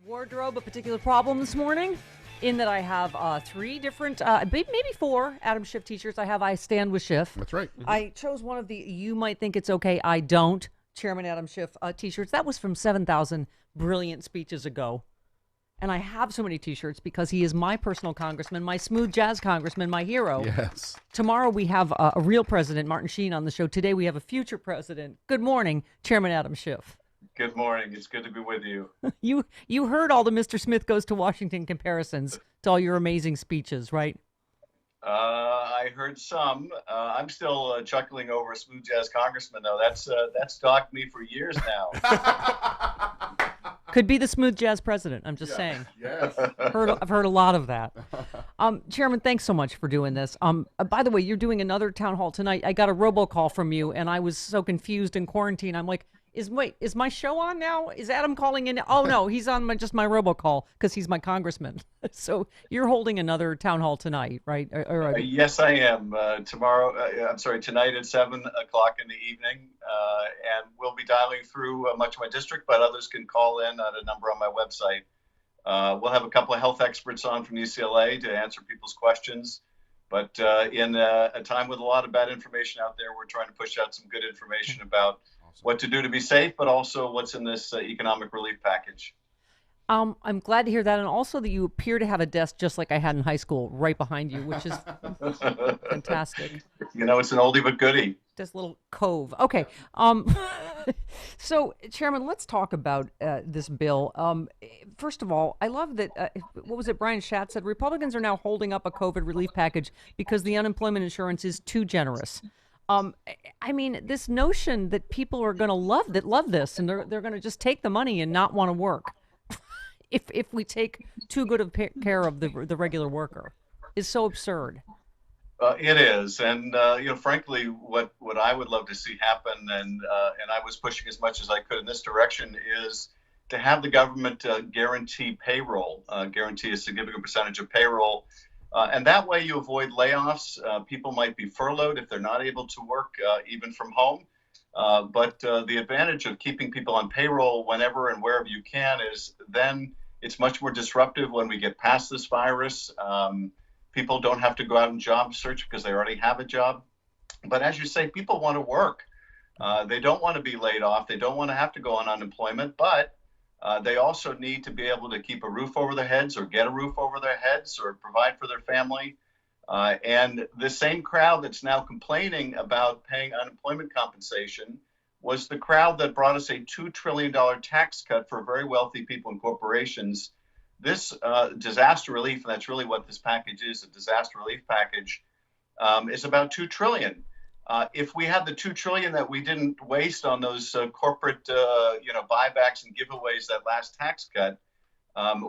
Wardrobe a particular problem this morning in that I have three different, maybe four Adam Schiff t-shirts. I stand with Schiff. That's right. I chose one of the you might think it's okay, I don't, Chairman Adam Schiff t-shirts. That was from 7,000 brilliant speeches ago. And I have so many t-shirts because he is my personal congressman, my smooth jazz congressman, my hero. Yes. Tomorrow we have a real president, Martin Sheen, on the show. Today we have a future president. Good morning, Chairman Adam Schiff. Good morning. It's good to be with you. You heard all the Mr. Smith Goes to Washington comparisons to all your amazing speeches, right? I heard some. I'm still chuckling over a smooth jazz congressman, though. That's stalked me for years now. Could be the smooth jazz president. I'm just saying. Yes. I've heard a lot of that. Chairman, thanks so much for doing this. By the way, you're doing another town hall tonight. I got a robocall from you, and I was so confused in quarantine. I'm like, is my show on now? Is Adam calling in? Oh no, he's on just my robocall because he's my congressman. So you're holding another town hall tonight, right? Yes, I am. Tonight at 7 o'clock in the evening, and we'll be dialing through much of my district, but others can call in at a number on my website. We'll have a couple of health experts on from UCLA to answer people's questions. But in a time with a lot of bad information out there, we're trying to push out some good information about what to do to be safe, but also what's in this economic relief package. I'm glad to hear that, and also that you appear to have a desk just like I had in high school, right behind you, which is fantastic. You know, it's an oldie but goodie. This little cove. Okay. So, Chairman, let's talk about this bill. First of all, I love that, what was it Brian Schatz said? Republicans are now holding up a COVID relief package because the unemployment insurance is too generous. I mean, this notion that people are going to love this, and they're going to just take the money and not want to work if we take too good of care of the regular worker is so absurd. It is, and frankly, what I would love to see happen, and I was pushing as much as I could in this direction, is to have the government guarantee payroll, guarantee a significant percentage of payroll, and that way you avoid layoffs. People might be furloughed if they're not able to work, even from home. But the advantage of keeping people on payroll whenever and wherever you can is then it's much more disruptive when we get past this virus. People don't have to go out and job search because they already have a job. But as you say, people want to work. They don't want to be laid off. They don't want to have to go on unemployment, but they also need to be able to keep a roof over their heads or get a roof over their heads or provide for their family. And the same crowd that's now complaining about paying unemployment compensation was the crowd that brought us a $2 trillion tax cut for very wealthy people and corporations. This disaster relief, and that's really what this package is, a disaster relief package, is about $2 trillion. If we had the $2 trillion that we didn't waste on those corporate buybacks and giveaways that last tax cut,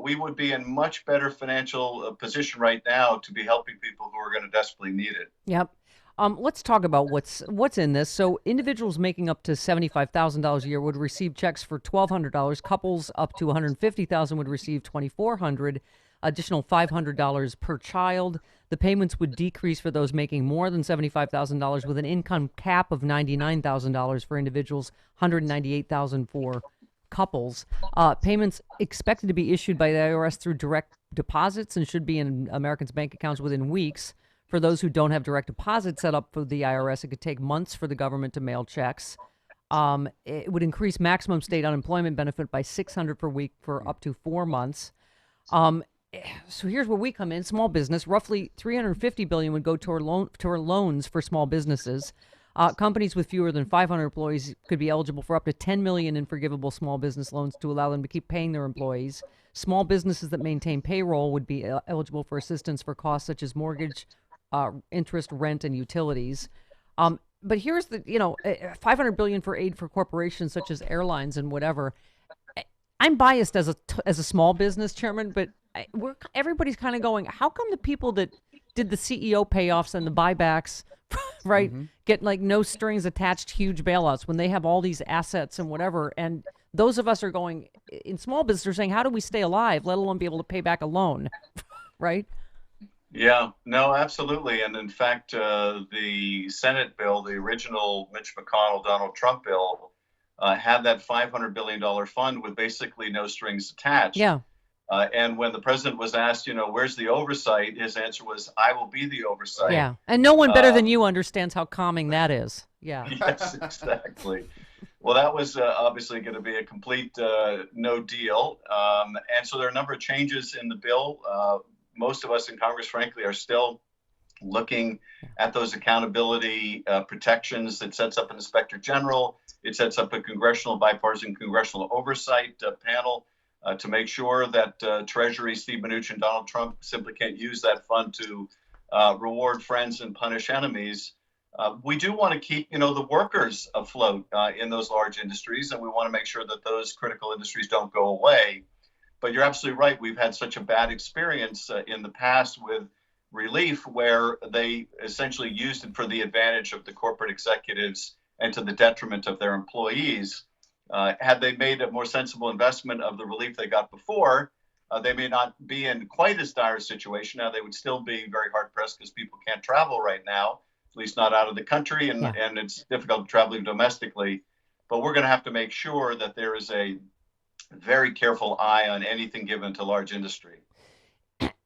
we would be in much better financial position right now to be helping people who are going to desperately need it. Yep. Let's talk about what's in this. So individuals making up to $75,000 a year would receive checks for $1,200. Couples up to $150,000 would receive $2,400. Additional $500 per child. The payments would decrease for those making more than $75,000 with an income cap of $99,000 for individuals, $198,000 for couples. Payments expected to be issued by the IRS through direct deposits and should be in Americans' bank accounts within weeks. For those who don't have direct deposit set up for the IRS, it could take months for the government to mail checks. It would increase maximum state unemployment benefit by $600 per week for up to 4 months. So here's where we come in. Small business, roughly $350 billion would go toward loans for small businesses. Companies with fewer than 500 employees could be eligible for up to $10 million in forgivable small business loans to allow them to keep paying their employees. Small businesses that maintain payroll would be eligible for assistance for costs such as mortgage, interest, rent, and utilities. But here's the, $500 billion for aid for corporations such as airlines and whatever. I'm biased as a small business chairman, but everybody's kind of going, how come the people that did the CEO payoffs and the buybacks, right, get like no strings attached, huge bailouts when they have all these assets and whatever? And those of us are going in small business are saying, how do we stay alive, let alone be able to pay back a loan, right? Yeah, no, absolutely. And in fact, the Senate bill, the original Mitch McConnell, Donald Trump bill, had that $500 billion fund with basically no strings attached. Yeah. And when the president was asked, where's the oversight, his answer was, I will be the oversight. Yeah. And no one better than Um, you understands how calming that is. Yeah. yes, exactly. Well, that was obviously going to be a complete no deal. And so there are a number of changes in the bill. Most of us in Congress, frankly, are still looking at those accountability protections. It sets up an inspector general. It sets up a bipartisan congressional oversight panel to make sure that Treasury, Steve Mnuchin, and Donald Trump simply can't use that fund to reward friends and punish enemies. We do want to keep, the workers afloat in those large industries, and we want to make sure that those critical industries don't go away. But you're absolutely right. We've had such a bad experience in the past with relief where they essentially used it for the advantage of the corporate executives and to the detriment of their employees. Had they made a more sensible investment of the relief they got before, they may not be in quite as dire a situation. Now, they would still be very hard pressed because people can't travel right now, at least not out of the country, and it's difficult traveling domestically. But we're going to have to make sure that there is a very careful eye on anything given to large industry.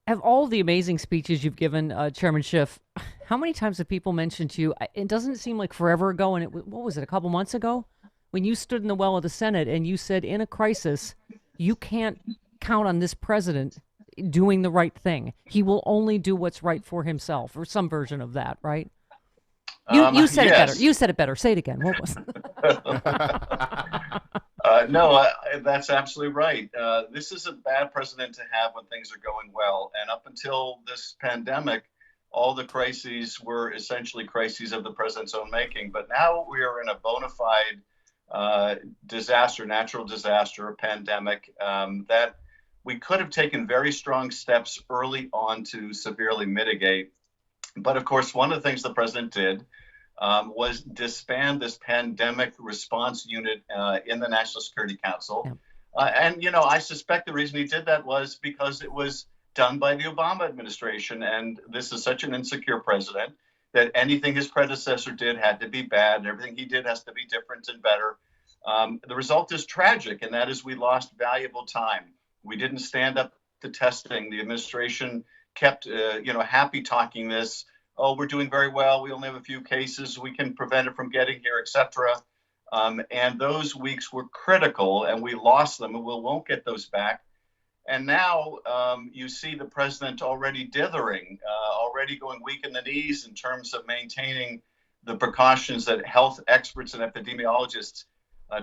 Of all the amazing speeches you've given, Chairman Schiff, how many times have people mentioned to you? It doesn't seem like forever ago, and what was it, a couple months ago, when you stood in the well of the Senate and you said, in a crisis, you can't count on this president doing the right thing. He will only do what's right for himself, or some version of that, right? You said it better. You said it better. Say it again. What was No, that's absolutely right. This is a bad precedent to have when things are going well. And up until this pandemic, all the crises were essentially crises of the president's own making. But now we are in a bona fide disaster, natural disaster, a pandemic that we could have taken very strong steps early on to severely mitigate. But of course, one of the things the president did was disband this pandemic response unit in the National Security Council. Yeah. And, I suspect the reason he did that was because it was done by the Obama administration. And this is such an insecure president that anything his predecessor did had to be bad, and everything he did has to be different and better. The result is tragic, and that is we lost valuable time. We didn't stand up to testing. The administration kept, happy talking this. Oh, we're doing very well. We only have a few cases. We can prevent it from getting here, et cetera. And those weeks were critical, and we lost them, and we won't get those back. And now you see the president already dithering, already going weak in the knees in terms of maintaining the precautions that health experts and epidemiologists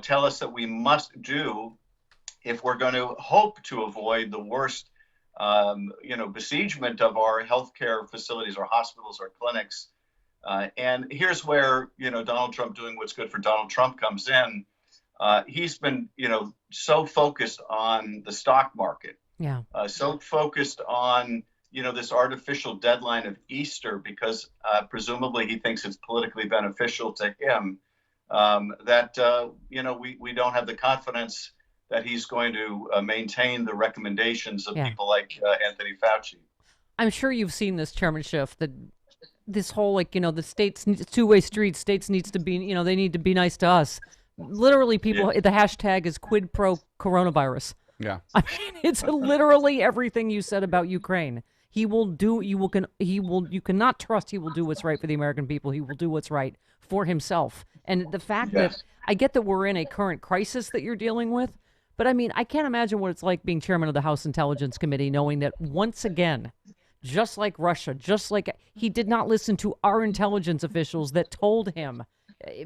tell us that we must do if we're going to hope to avoid the worst besiegement of our healthcare facilities, our hospitals, our clinics. And here's where, Donald Trump doing what's good for Donald Trump comes in. He's been, so focused on the stock market, so focused on, this artificial deadline of Easter, because presumably he thinks it's politically beneficial to him, that, we don't have the confidence that he's going to maintain the recommendations of people like Anthony Fauci. I'm sure you've seen this, Chairman Schiff, that this whole, the states, two-way street, states needs to be, they need to be nice to us. Literally, people, the hashtag is quid pro coronavirus. Yeah. I mean, it's literally everything you said about Ukraine. You cannot trust he will do what's right for the American people. He will do what's right for himself. And the fact that, I get that we're in a current crisis that you're dealing with, but I mean, I can't imagine what it's like being chairman of the House Intelligence Committee, knowing that once again, just like Russia, he did not listen to our intelligence officials that told him,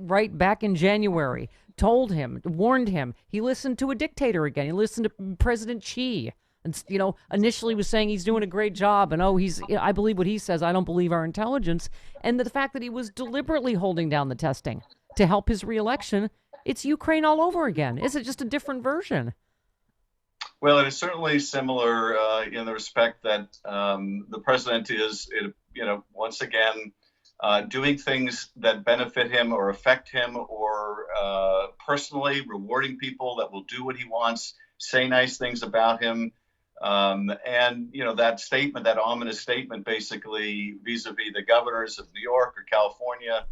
right back in January, warned him. He listened to a dictator again. He listened to President Xi, and initially was saying he's doing a great job, and I believe what he says. I don't believe our intelligence, and the fact that he was deliberately holding down the testing to help his reelection. It's Ukraine all over again. Is it just a different version? Well, it is certainly similar in the respect that the president is, once again, doing things that benefit him or affect him or personally rewarding people that will do what he wants, say nice things about him. And, that statement, that ominous statement, basically vis-a-vis the governors of New York or California,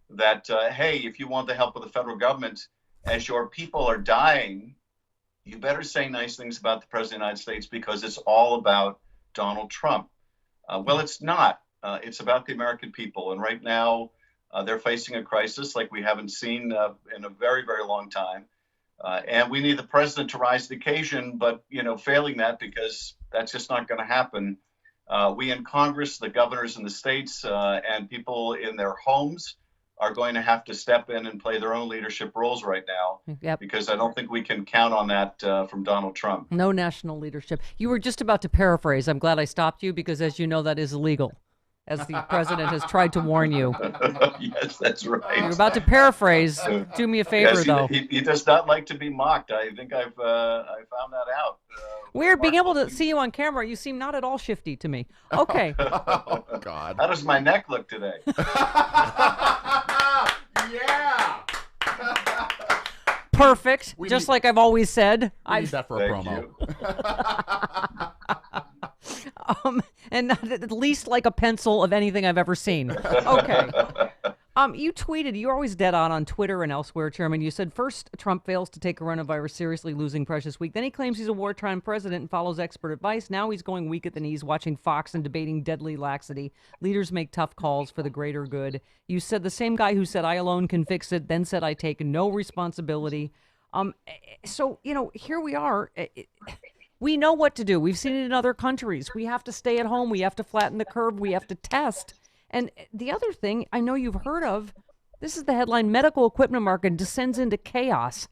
that, hey, if you want the help of the federal government, as your people are dying, you better say nice things about the President of the United States because it's all about Donald Trump. Well, it's not. It's about the American people. And right now, they're facing a crisis like we haven't seen in a very, very long time. And we need the president to rise to the occasion, but, failing that, because that's just not going to happen. We in Congress, the governors in the states, and people in their homes are going to have to step in and play their own leadership roles right now. Yep. Because I don't think we can count on that from Donald Trump. No national leadership. You were just about to paraphrase. I'm glad I stopped you because, as you know, that is illegal, as the president has tried to warn you. Yes, that's right. You're about to paraphrase. Do me a favor, yes, though. He does not like to be mocked. I think I found that out. Weird being able to see you on camera. You seem not at all shifty to me. Okay. Oh, God. How does my neck look today? Yeah. Perfect. Just like I've always said. I need that for a promo. And not at least like a pencil of anything I've ever seen. Okay. You tweeted, you're always dead on Twitter and elsewhere, Chairman. You said, first, Trump fails to take coronavirus seriously, losing precious week. Then he claims he's a wartime president and follows expert advice. Now he's going weak at the knees, watching Fox and debating deadly laxity. Leaders make tough calls for the greater good. You said the same guy who said, I alone can fix it, then said, I take no responsibility. So, here we are. We know what to do. We've seen it in other countries. We have to stay at home. We have to flatten the curve. We have to test. And the other thing I know you've heard of, this is the headline, medical equipment market descends into chaos.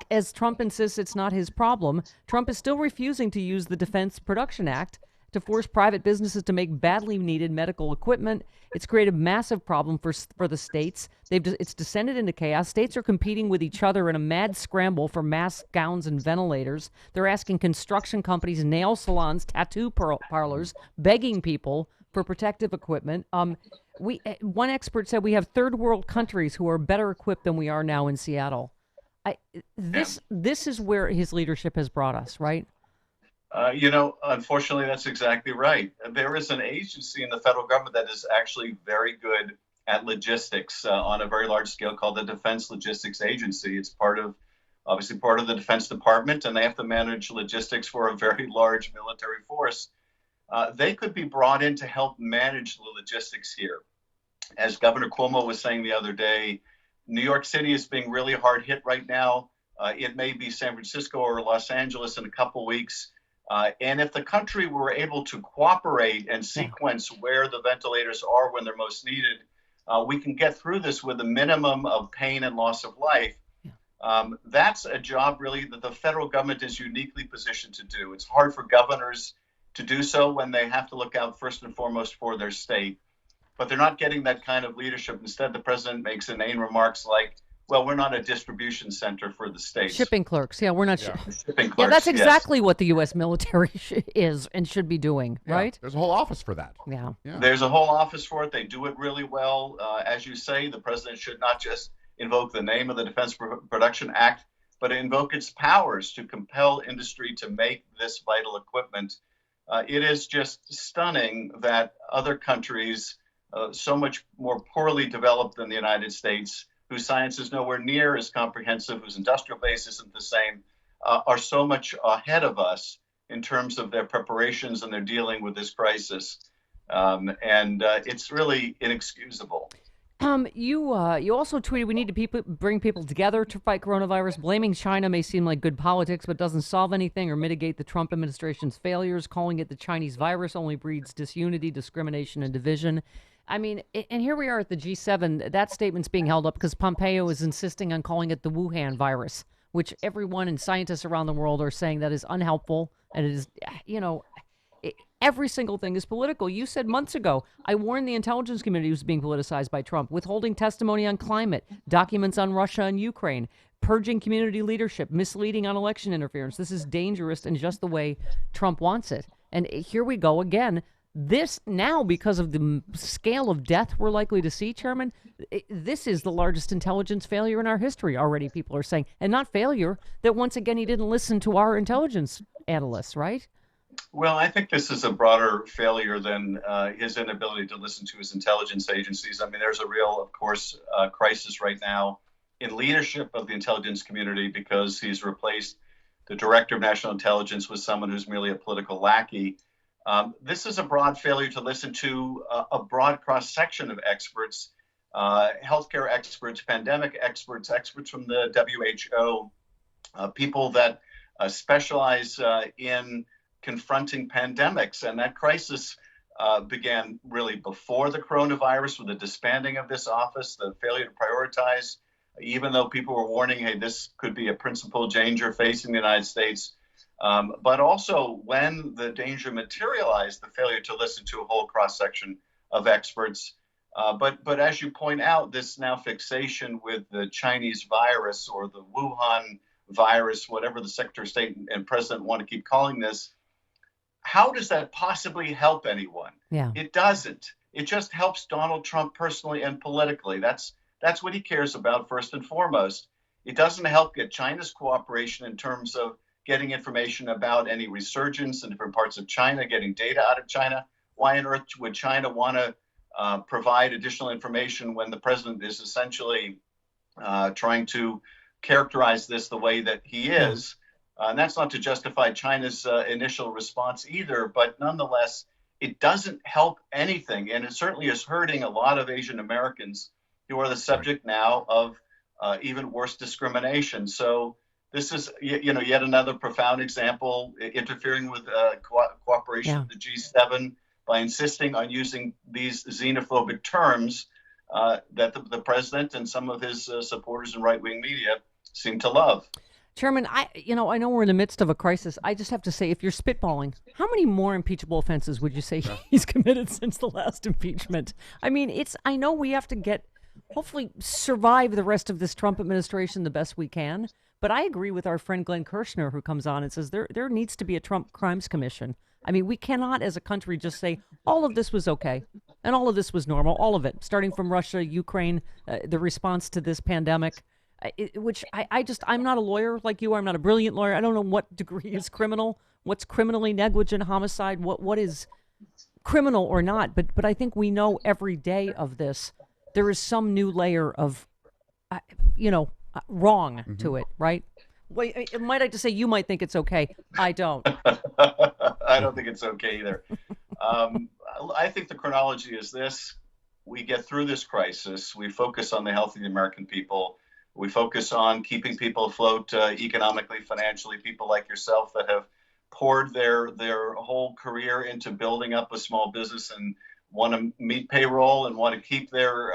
As Trump insists it's not his problem, Trump is still refusing to use the Defense Production Act to force private businesses to make badly needed medical equipment. It's created a massive problem for the states. It's descended into chaos. States are competing with each other in a mad scramble for masks, gowns, and ventilators. They're asking construction companies, nail salons, tattoo parlors, begging people for protective equipment. One expert said we have third world countries who are better equipped than we are now in Seattle. This is where his leadership has brought us, right? Unfortunately, that's exactly right. There is an agency in the federal government that is actually very good at logistics on a very large scale called the Defense Logistics Agency. It's obviously part of the Defense Department, and they have to manage logistics for a very large military force. They could be brought in to help manage the logistics here. As Governor Cuomo was saying the other day, New York City is being really hard hit right now. It may be San Francisco or Los Angeles in a couple weeks. And if the country were able to cooperate and sequence where the ventilators are when they're most needed, we can get through this with a minimum of pain and loss of life. That's a job really that the federal government is uniquely positioned to do. It's hard for governors to do so when they have to look out first and foremost for their state, but they're not getting that kind of leadership. Instead, the president makes inane remarks like, well, we're not a distribution center for the states. Shipping clerks. Yeah, we're not. Shipping clerks. Yeah, that's exactly what the U.S. military is and should be doing, right? There's a whole office for that. Yeah. There's a whole office for it. They do it really well. As you say, the president should not just invoke the name of the Defense Production Act, but invoke its powers to compel industry to make this vital equipment. It is just stunning that other countries, so much more poorly developed than the United States, whose science is nowhere near as comprehensive, whose industrial base isn't the same, are so much ahead of us in terms of their preparations and their dealing with this crisis. And it's really inexcusable. You also tweeted we need to bring people together to fight coronavirus. Blaming China may seem like good politics, but doesn't solve anything or mitigate the Trump administration's failures. Calling it the Chinese virus only breeds disunity, discrimination, and division. I mean, and here we are at the G7. That statement's being held up because Pompeo is insisting on calling it the Wuhan virus, which everyone and scientists around the world are saying that is unhelpful. And it is, every single thing is political. You said months ago, I warned the intelligence community was being politicized by Trump, withholding testimony on climate, documents on Russia and Ukraine, purging community leadership, misleading on election interference. This is dangerous and just the way Trump wants it. And here we go again. This now, because of the scale of death we're likely to see, Chairman, this is the largest intelligence failure in our history already, people are saying. And not failure, that once again he didn't listen to our intelligence analysts, right? Well, I think this is a broader failure than his inability to listen to his intelligence agencies. I mean, there's a real, of course, crisis right now in leadership of the intelligence community because he's replaced the director of national intelligence with someone who's merely a political lackey. This is a broad failure to listen to a broad cross-section of experts, healthcare experts, pandemic experts, experts from the WHO, people that specialize in confronting pandemics. And that crisis began really before the coronavirus with the disbanding of this office, the failure to prioritize, even though people were warning, hey, this could be a principal danger facing the United States. But also when the danger materialized, the failure to listen to a whole cross-section of experts. But as you point out, this now fixation with the Chinese virus or the Wuhan virus, whatever the Secretary of State and President want to keep calling this, how does that possibly help anyone? Yeah. It doesn't. It just helps Donald Trump personally and politically. That's what he cares about first and foremost. It doesn't help get China's cooperation in terms of getting information about any resurgence in different parts of China, getting data out of China. Why on earth would China want to provide additional information when the president is essentially trying to characterize this the way that he is? And that's not to justify China's initial response either, but nonetheless, it doesn't help anything. And it certainly is hurting a lot of Asian Americans who are the subject now of even worse discrimination. So this is, yet another profound example, interfering with cooperation of the G7 by insisting on using these xenophobic terms that the president and some of his supporters in right-wing media seem to love. Chairman, I know we're in the midst of a crisis. I just have to say, if you're spitballing, how many more impeachable offenses would you say he's committed since the last impeachment? I mean, I know we have to hopefully survive the rest of this Trump administration the best we can. But I agree with our friend Glenn Kirshner, who comes on and says there needs to be a Trump Crimes Commission. I mean, we cannot as a country just say all of this was okay and all of this was normal, all of it, starting from Russia, Ukraine, the response to this pandemic. Which I'm not a lawyer like you are. I'm not a brilliant lawyer. I don't know what degree is criminal, what's criminally negligent, homicide, what is criminal or not. But I think we know every day of this, there is some new layer of, wrong to it, right? Well, might I just say you might think it's okay. I don't. I don't think it's okay either. I think the chronology is this. We get through this crisis. We focus on the health of the American people. We focus on keeping people afloat economically, financially, people like yourself that have poured their whole career into building up a small business and want to meet payroll and want to keep their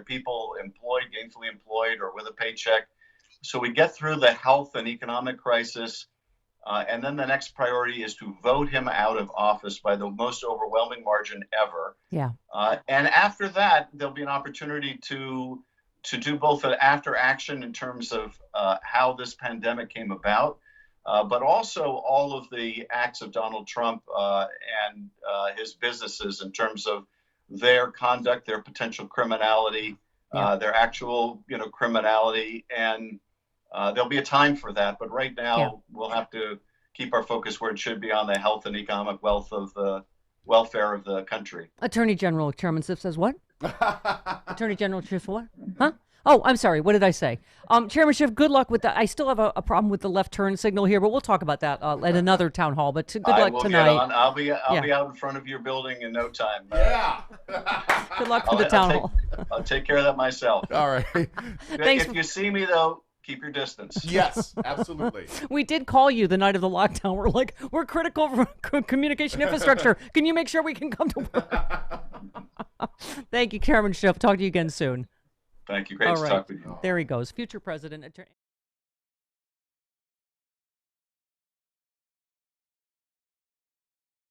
people employed, gainfully employed, or with a paycheck. So we get through the health and economic crisis, and then the next priority is to vote him out of office by the most overwhelming margin ever. Yeah. And after that, there'll be an opportunity to do both an after action in terms of how this pandemic came about, but also all of the acts of Donald Trump and his businesses in terms of their conduct, their potential criminality, their actual criminality, and there'll be a time for that. But right now, we'll have to keep our focus where it should be, on the health and economic welfare of the country. Attorney General Chairman Schiff says what? Attorney General Schiff, what? Huh? Oh, I'm sorry. What did I say? Chairman Schiff, good luck with that. I still have a problem with the left turn signal here, but we'll talk about that at another town hall. But good luck tonight. I'll be out in front of your building in no time. Yeah. Good luck with the town hall. I'll take care of that myself. All right. If you see me, though, keep your distance. Yes, absolutely. We did call you the night of the lockdown. We're like, we're critical for communication infrastructure. Can you make sure we can come to work? Thank you, Chairman Schiff. Talk to you again soon. Thank you. Great to talk with you. There he goes. Future President.